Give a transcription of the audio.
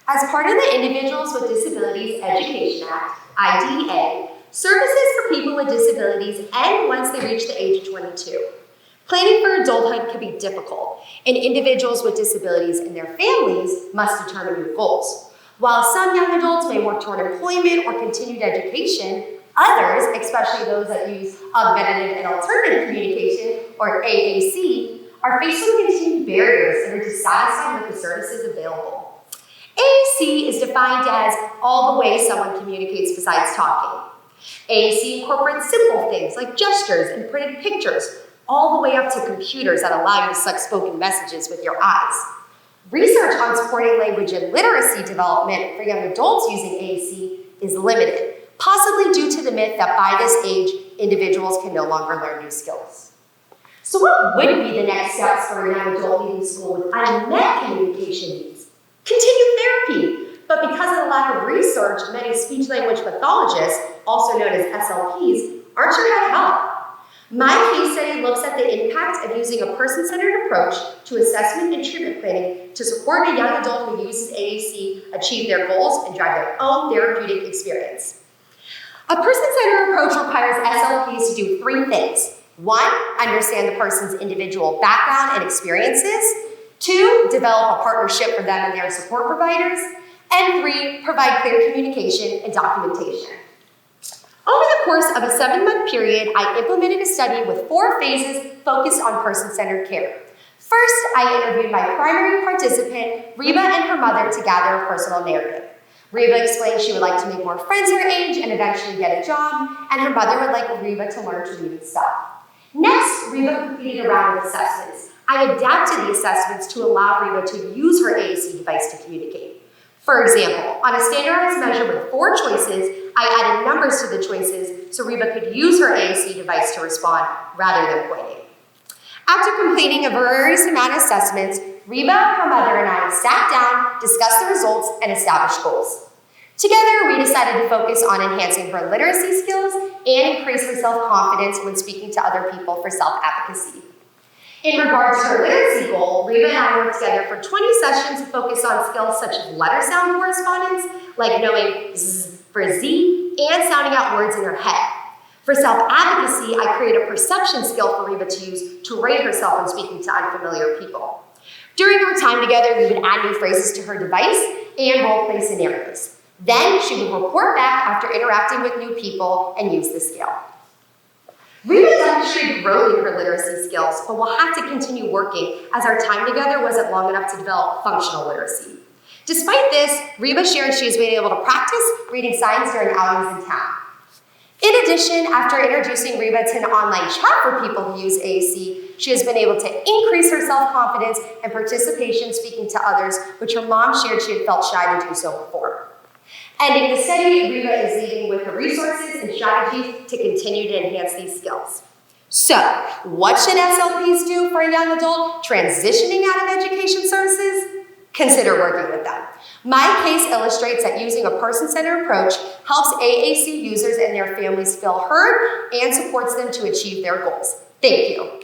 As part of the Individuals with Disabilities Education Act, IDEA, services for people with disabilities end once they reach the age of 22. Planning for adulthood can be difficult, and individuals with disabilities and their families must determine new goals. While some young adults may work toward employment or continued education, others, especially those that use augmentative and alternative communication, or AAC, are faced with continued barriers and are dissatisfied with the services available. AAC is defined as all the ways someone communicates besides talking. AAC incorporates simple things like gestures and printed pictures, all the way up to computers that allow you to select spoken messages with your eyes. Research on supporting language and literacy development for young adults using AAC is limited, possibly due to the myth that by this age, individuals can no longer learn new skills. So what would be the next steps for a young adult leaving school with unmet communication needs? Continue therapy, but because of the lack of research, many speech-language pathologists, also known as SLPs, aren't sure how to help. My case study looks at the impact of using a person-centered approach to assessment and treatment planning to support a young adult who uses AAC achieve their goals and drive their own therapeutic experience. A person-centered approach requires SLPs to do three things. 1, understand the person's individual background and experiences. 2, develop a partnership for them and their support providers. And 3, provide clear communication and documentation. Over the course of a 7-month period, I implemented a study with 4 phases focused on person-centered care. First, I interviewed my primary participant, Reba, and her mother to gather a personal narrative. Reba explained she would like to make more friends her age and eventually get a job, and her mother would like Reba to learn to read and stuff. Next, Reba completed a round of assessments. I adapted the assessments to allow Reba to use her AAC device to communicate. For example, on a standardized measure with 4 choices, I added numbers to the choices so Reba could use her AAC device to respond rather than pointing. After completing a various amount of assessments, Reba, her mother, and I sat down, discussed the results, and established goals. Together, we decided to focus on enhancing her literacy skills and increase her self-confidence when speaking to other people for self-advocacy. In regards to her literacy goal, Reba and I worked together for 20 sessions to focus on skills such as letter sound correspondence, like knowing Z for Z, and sounding out words in her head. For self-advocacy, I created a perception skill for Reba to use to rate herself when speaking to unfamiliar people. During our time together, we would add new phrases to her device and role-play scenarios. Then she would report back after interacting with new people and use the skill. Reba demonstrated growth in her literacy skills, but will have to continue working as our time together wasn't long enough to develop functional literacy. Despite this, Reba shared she has been able to practice reading signs during outings in town. In addition, after introducing Reba to an online chat for people who use AAC, she has been able to increase her self-confidence and participation speaking to others, which her mom shared she had felt shy to do so before. Ending the study, Reba is leading with the resources and strategies to continue to enhance these skills. So, what should SLPs do for a young adult transitioning out of education services? Consider working with them. My case illustrates that using a person-centered approach helps AAC users and their families feel heard and supports them to achieve their goals. Thank you.